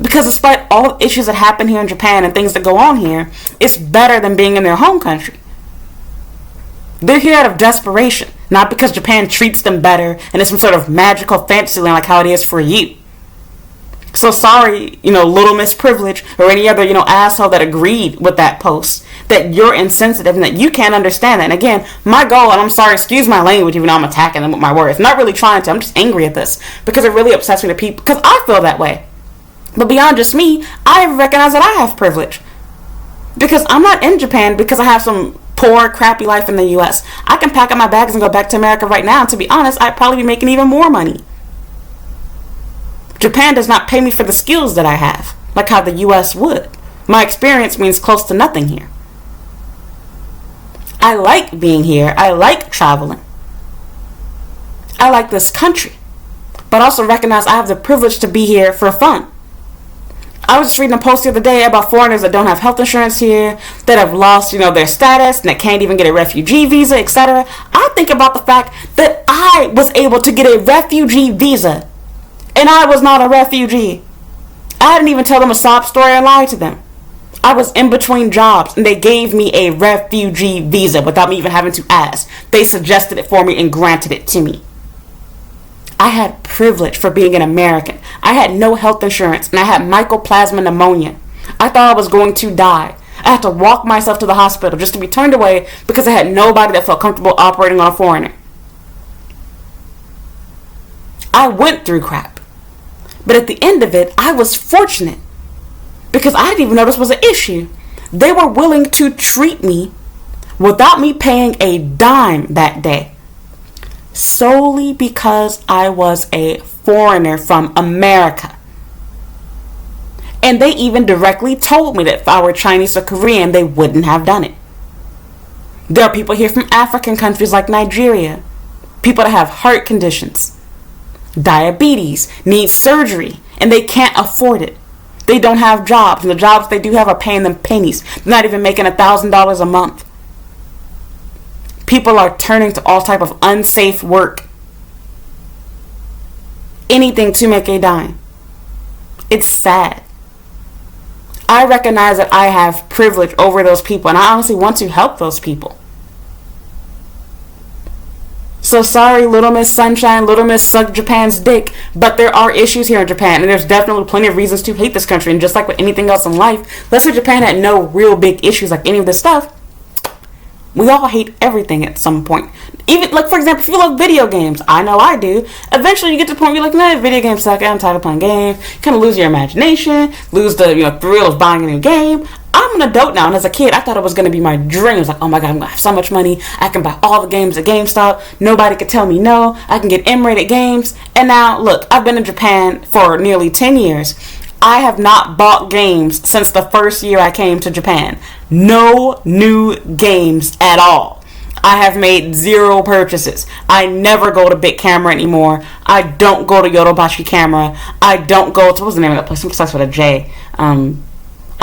Because despite all the issues that happen here in Japan and things that go on here, it's better than being in their home country. They're here out of desperation, not because Japan treats them better and it's some sort of magical fantasy land like how it is for you. So sorry, Little Miss Privilege or any other, asshole that agreed with that post, that you're insensitive and that you can't understand that. And again, my goal, and I'm sorry, excuse my language, even though I'm attacking them with my words. Not really trying to, I'm just angry at this because it really upsets me to people, because I feel that way. But beyond just me, I recognize that I have privilege. Because I'm not in Japan because I have some poor, crappy life in the U.S. I can pack up my bags and go back to America right now, and to be honest, I'd probably be making even more money. Japan does not pay me for the skills that I have, like how the U.S. would. My experience means close to nothing here. I like being here. I like traveling. I like this country. But also recognize I have the privilege to be here for fun. I was just reading a post the other day about foreigners that don't have health insurance here, that have lost, their status, and that can't even get a refugee visa, etc. I think about the fact that I was able to get a refugee visa, and I was not a refugee. I didn't even tell them a sob story and lie to them. I was in between jobs, and they gave me a refugee visa without me even having to ask. They suggested it for me and granted it to me. I had privilege for being an American. I had no health insurance, and I had mycoplasma pneumonia. I thought I was going to die. I had to walk myself to the hospital just to be turned away because I had nobody that felt comfortable operating on a foreigner. I went through crap. But at the end of it, I was fortunate because I didn't even know this was an issue. They were willing to treat me without me paying a dime that day, solely because I was a foreigner from America. And they even directly told me that if I were Chinese or Korean, they wouldn't have done it. There are people here from African countries like Nigeria, people that have heart conditions, diabetes, need surgery, and they can't afford it. They don't have jobs, and the jobs they do have are paying them pennies. They're not even making $1,000 a month. People are turning to all type of unsafe work. Anything to make a dime. It's sad. I recognize that I have privilege over those people, and I honestly want to help those people. So sorry, Little Miss Sunshine, Little Miss Suck Japan's dick, but there are issues here in Japan, and there's definitely plenty of reasons to hate this country. And just like with anything else in life, let's say Japan had no real big issues like any of this stuff, We all hate everything at some point. Even, like, for example, if you love video games, I know I do, eventually you get to the point where you're like, nah, video games suck, I'm tired of playing games. You kind of lose your imagination, lose the, thrill of buying a new game. I'm an adult now, and as a kid, I thought it was going to be my dream. It was like, oh my god, I'm going to have so much money, I can buy all the games at GameStop, nobody could tell me no, I can get M-rated games. And now, look, I've been in Japan for nearly 10 years. I have not bought games since the first year I came to Japan. No new games at all. I have made 0 purchases. I never go to Big Camera anymore. I don't go to Yodobashi Camera. I don't go to, what's the name of that place? Something starts with a J. I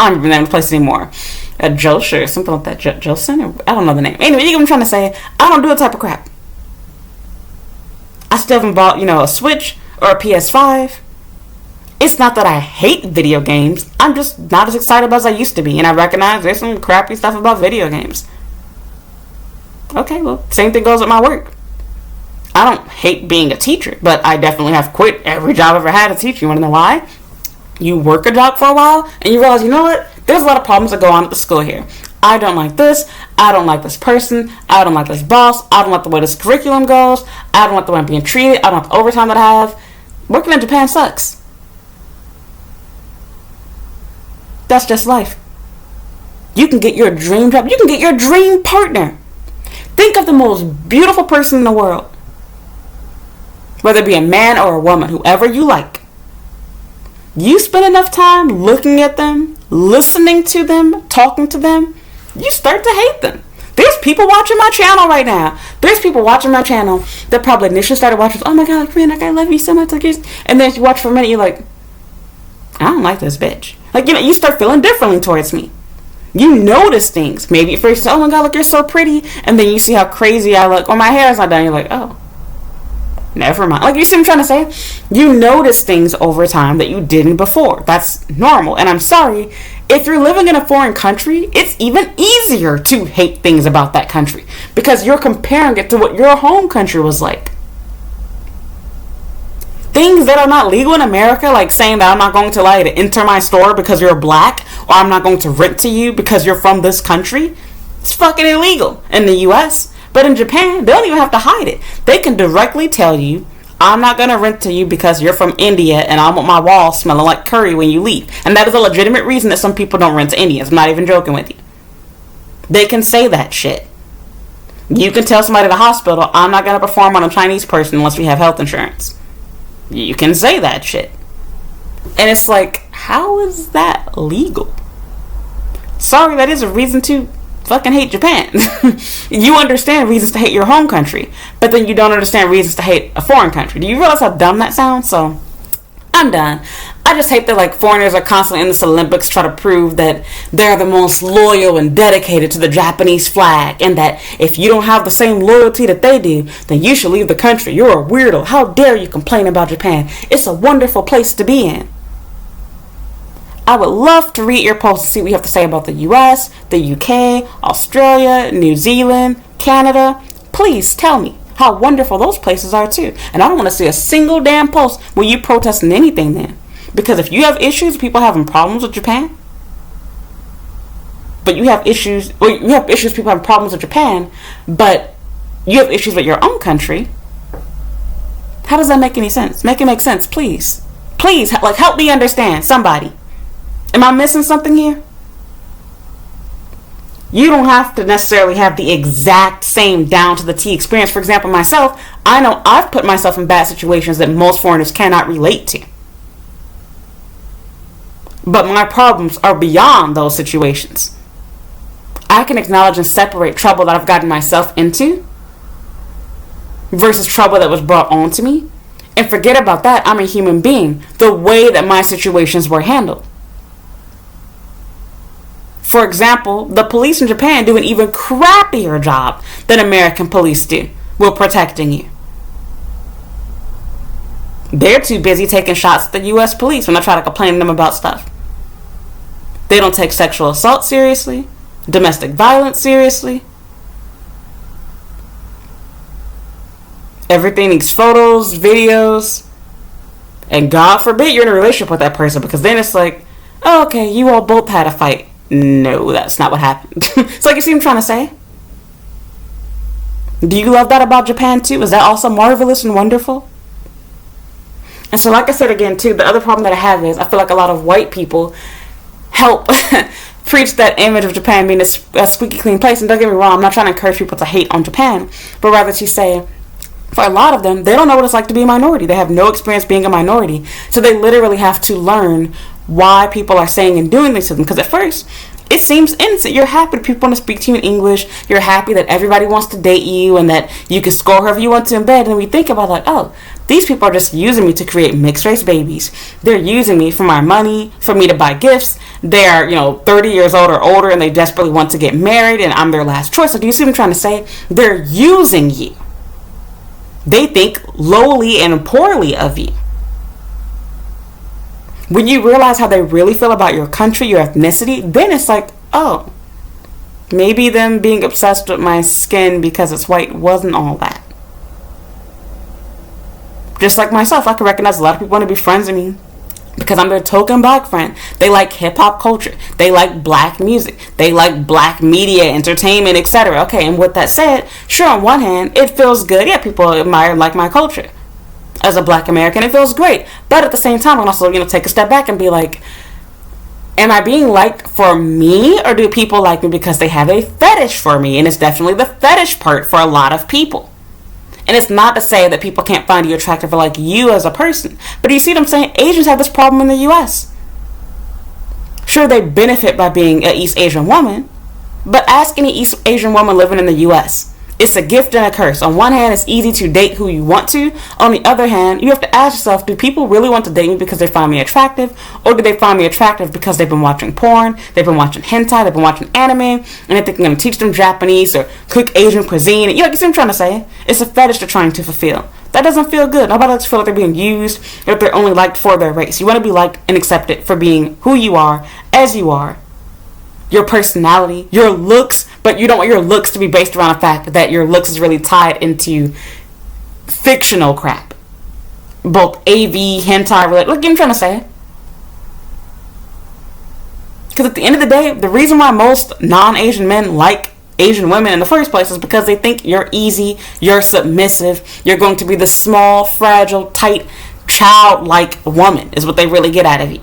don't even know the name of the place anymore. A Josher, something like that. Josen? I don't know the name. Anyway, you get what I'm trying to say. I don't do that type of crap. I still haven't bought, a Switch or a PS5. It's not that I hate video games. I'm just not as excited as I used to be. And I recognize there's some crappy stuff about video games. Okay, well, same thing goes with my work. I don't hate being a teacher, but I definitely have quit every job I've ever had as a teacher. You want to know why? You work a job for a while, and you realize, you know what? There's a lot of problems that go on at the school here. I don't like this. I don't like this person. I don't like this boss. I don't like the way this curriculum goes. I don't like the way I'm being treated. I don't like the overtime that I have. Working in Japan sucks. That's just life. You can get your dream job. You can get your dream partner. Think of the most beautiful person in the world. Whether it be a man or a woman, whoever you like. You spend enough time looking at them, listening to them, talking to them, you start to hate them. There's people watching my channel right now. There's people watching my channel that probably initially started watching, oh my god, man, I love you so much. And then you watch for a minute, you're like, I don't like this bitch. Like, you start feeling differently towards me. You notice things. Maybe at first, oh my god, look, you're so pretty. And then you see how crazy I look. Or my hair is not done. You're like, oh, never mind. Like, you see what I'm trying to say? You notice things over time that you didn't before. That's normal. And I'm sorry, if you're living in a foreign country, it's even easier to hate things about that country. Because you're comparing it to what your home country was like. Things that are not legal in America, like saying that I'm not going to allow you to enter my store because you're black, or I'm not going to rent to you because you're from this country, it's fucking illegal in the US. But in Japan, they don't even have to hide it. They can directly tell you, I'm not going to rent to you because you're from India and I want my wall smelling like curry when you leave. And that is a legitimate reason that some people don't rent to Indians. I'm not even joking with you. They can say that shit. You can tell somebody at the hospital, I'm not going to perform on a Chinese person unless we have health insurance. You can say that shit. And it's like, how is that legal? Sorry, that is a reason to fucking hate Japan. You understand reasons to hate your home country, but then you don't understand reasons to hate a foreign country. Do you realize how dumb that sounds? So, I'm done. I just hate that, like, foreigners are constantly in this Olympics trying to prove that they're the most loyal and dedicated to the Japanese flag, and that if you don't have the same loyalty that they do, then you should leave the country. You're a weirdo. How dare you complain about Japan? It's a wonderful place to be in. I would love to read your posts and see what you have to say about the US, the UK, Australia, New Zealand, Canada. Please tell me how wonderful those places are too. And I don't want to see a single damn post where you protesting anything then. Because if you have issues, people having problems with Japan, but you have issues, people having problems with Japan, but you have issues with your own country, how does that make any sense? Make it make sense, please. Please, like, help me understand, somebody. Am I missing something here? You don't have to necessarily have the exact same down to the T experience. For example, myself, I know I've put myself in bad situations that most foreigners cannot relate to. But my problems are beyond those situations. I can acknowledge and separate trouble that I've gotten myself into versus trouble that was brought on to me. And forget about that, I'm a human being. The way that my situations were handled. For example, the police in Japan do an even crappier job than American police do with protecting you. They're too busy taking shots at the US police when I try to complain to them about stuff. They don't take sexual assault seriously, domestic violence seriously. Everything needs photos, videos, and God forbid you're in a relationship with that person, because then it's like, oh, okay, you all both had a fight. No, that's not what happened. It's like, you see what I'm trying to say? Do you love that about Japan too? Is that also marvelous and wonderful? And so, like I said again too, the other problem that I have is I feel like a lot of white people help preach that image of Japan being a squeaky clean place. And don't get me wrong, I'm not trying to encourage people to hate on Japan, but rather to say, for a lot of them, they don't know what it's like to be a minority. They have no experience being a minority. So they literally have to learn why people are saying and doing this to them. Because at first, it seems innocent. You're happy that people want to speak to you in English. You're happy that everybody wants to date you and that you can score whoever you want to in bed. And we think about like, oh, these people are just using me to create mixed race babies. They're using me for my money, for me to buy gifts. They're, 30 years old or older and they desperately want to get married and I'm their last choice. So do you see what I'm trying to say? They're using you. They think lowly and poorly of you. When you realize how they really feel about your country, your ethnicity, then it's like, oh, maybe them being obsessed with my skin because it's white wasn't all that. Just like myself, I can recognize a lot of people want to be friends with me because I'm their token black friend. They like hip-hop culture. They like black music. They like black media, entertainment, etc. Okay, and with that said, sure, on one hand, it feels good. Yeah, people admire and like my culture. As a black American, it feels great. But at the same time, I can also, take a step back and be like, am I being liked for me, or do people like me because they have a fetish for me? And it's definitely the fetish part for a lot of people. And it's not to say that people can't find you attractive or like you as a person. But do you see what I'm saying? Asians have this problem in the U.S. Sure, they benefit by being an East Asian woman. But ask any East Asian woman living in the U.S. It's a gift and a curse. On one hand, it's easy to date who you want to. On the other hand, you have to ask yourself, do people really want to date me because they find me attractive? Or do they find me attractive because they've been watching porn, they've been watching hentai, they've been watching anime, and they think I'm going to teach them Japanese or cook Asian cuisine? You see what I'm trying to say? It's a fetish they're trying to fulfill. That doesn't feel good. Nobody likes to feel like they're being used, or that they're only liked for their race. You want to be liked and accepted for being who you are, as you are. Your personality, your looks, but you don't want your looks to be based around the fact that your looks is really tied into fictional crap. Both AV, hentai, look, what I'm trying to say. Because at the end of the day, the reason why most non-Asian men like Asian women in the first place is because they think you're easy, you're submissive, you're going to be the small, fragile, tight, childlike woman is what they really get out of you.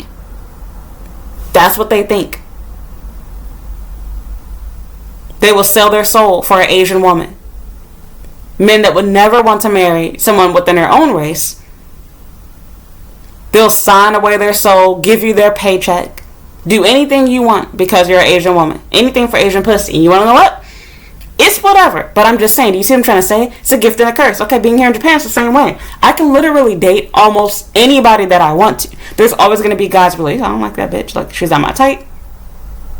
That's what they think. They will sell their soul for an Asian woman. Men that would never want to marry someone within their own race, they'll sign away their soul, give you their paycheck, do anything you want because you're an Asian woman. Anything for Asian pussy. And you want to know what? It's whatever. But I'm just saying, do you see what I'm trying to say? It's a gift and a curse. Okay, being here in Japan is the same way. I can literally date almost anybody that I want to. There's always going to be guys who are like, I don't like that bitch. Like, she's not my type.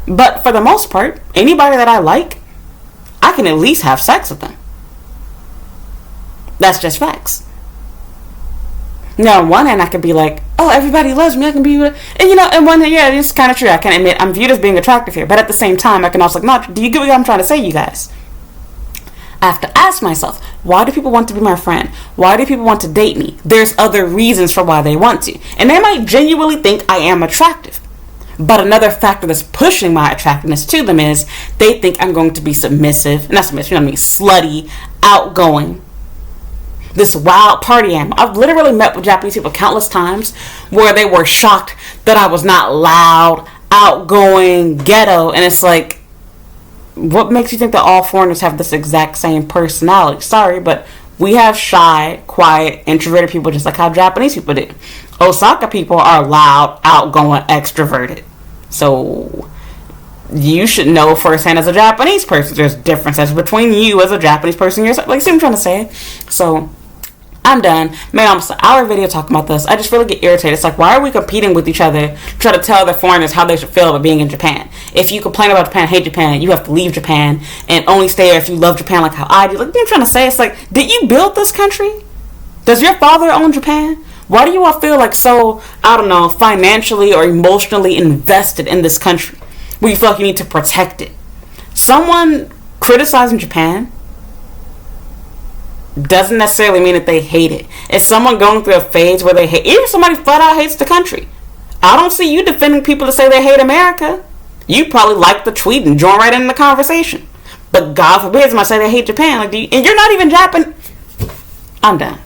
But for the most part, anybody that I like, I can at least have sex with them. That's just facts. Now, on one hand, I could be like, oh, everybody loves me. I can be, and on one hand, yeah, it's kind of true. I can admit I'm viewed as being attractive here. But at the same time, I can also like, no, do you get what I'm trying to say, you guys? I have to ask myself, why do people want to be my friend? Why do people want to date me? There's other reasons for why they want to. And they might genuinely think I am attractive. But another factor that's pushing my attractiveness to them is they think I'm going to be submissive. Not submissive, slutty, outgoing. This wild party animal. I've literally met with Japanese people countless times where they were shocked that I was not loud, outgoing, ghetto. And it's like, what makes you think that all foreigners have this exact same personality? Sorry, but we have shy, quiet, introverted people just like how Japanese people do. Osaka people are loud, outgoing, extroverted. So you should know firsthand as a Japanese person, there's differences between you as a Japanese person and yourself. Like, see what I'm trying to say? So I'm done. Made almost an hour video talking about this. I just really get irritated. It's like, why are we competing with each other to try to tell the foreigners how they should feel about being in Japan? If you complain about Japan, hate Japan, you have to leave Japan and only stay there if you love Japan like how I do. Like, what I'm trying to say, it's like, did you build this country? Does your father own Japan? Why do you all feel like so, I don't know, financially or emotionally invested in this country where you feel like you need to protect it? Someone criticizing Japan doesn't necessarily mean that they hate it. It's someone going through a phase where they hate, even somebody flat out hates the country. I don't see you defending people to say they hate America. You probably like the tweet and join right in the conversation. But God forbid somebody say they hate Japan. Like, and you're not even Japan. I'm done.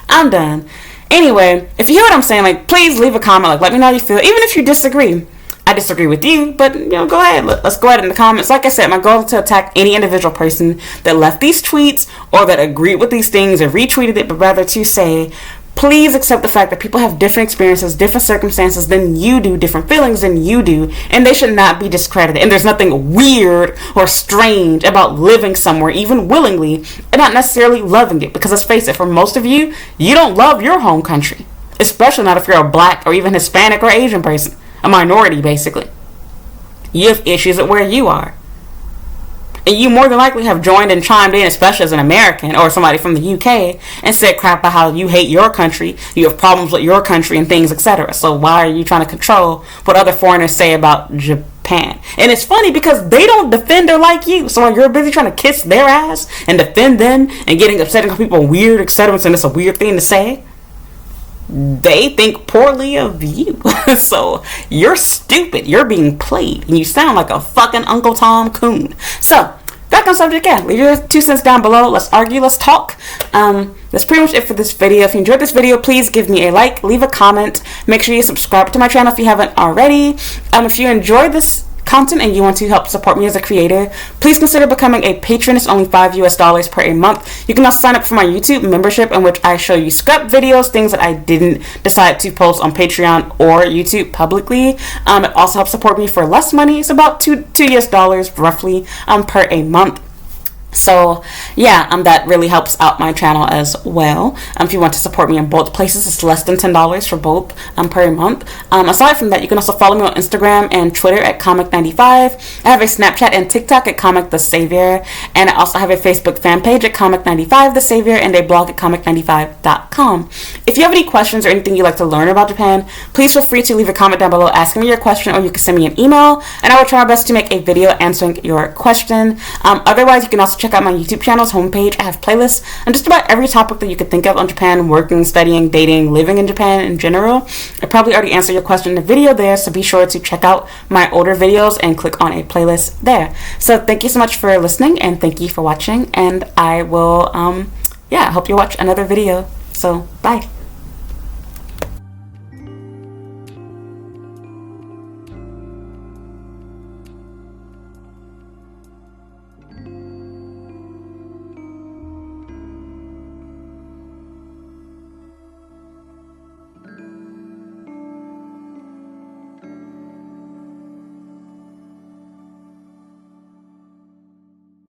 I'm done. Anyway, if you hear what I'm saying, like, please leave a comment. Like, let me know how you feel. Even if you disagree. I disagree with you, but, go ahead. Let's go ahead in the comments. Like I said, my goal is to attack any individual person that left these tweets or that agreed with these things or retweeted it, but rather to say, please accept the fact that people have different experiences, different circumstances than you do, different feelings than you do, and they should not be discredited. And there's nothing weird or strange about living somewhere, even willingly, and not necessarily loving it. Because let's face it, for most of you, you don't love your home country, especially not if you're a black or even Hispanic or Asian person. A minority, basically. You have issues at where you are. And you more than likely have joined and chimed in, especially as an American or somebody from the UK, and said crap about how you hate your country, you have problems with your country and things, etc. So why are you trying to control what other foreigners say about Japan? And it's funny because they don't defend her like you. So while you're busy trying to kiss their ass and defend them and getting upset and call people weird, etc., and it's a weird thing to say, they think poorly of you. So you're stupid. You're being played. And you sound like a fucking Uncle Tom Coon. So back on subject, yeah. Leave your 2 cents down below. Let's argue. Let's talk. That's pretty much it for this video. If you enjoyed this video, please give me a like. Leave a comment. Make sure you subscribe to my channel if you haven't already. If you enjoyed this content and you want to help support me as a creator, please consider becoming a patron. It's only $5 per a month. You can also sign up for my YouTube membership, in which I show you scrap videos, things that I didn't decide to post on Patreon or YouTube publicly. It also helps support me for less money. It's about $2 roughly per a month. So yeah, that really helps out my channel as well. If you want to support me in both places, it's less than $10 for both per month. Aside from that, you can also follow me on Instagram and Twitter at Comic95. I have a Snapchat and TikTok at Comic the Savior, and I also have a Facebook fan page at Comic95 the Savior and a blog at comic95.com. If you have any questions or anything you'd like to learn about Japan, please feel free to leave a comment down below asking me your question, or you can send me an email and I will try my best to make a video answering your question. Otherwise, you can also check out my YouTube channel's homepage. I have playlists on just about every topic that you could think of on Japan, working, studying, dating, living in Japan in general. I probably already answered your question in the video there, so be sure to check out my older videos and click on a playlist there. So thank you so much for listening, and thank you for watching, and I will I hope you watch another video. So bye.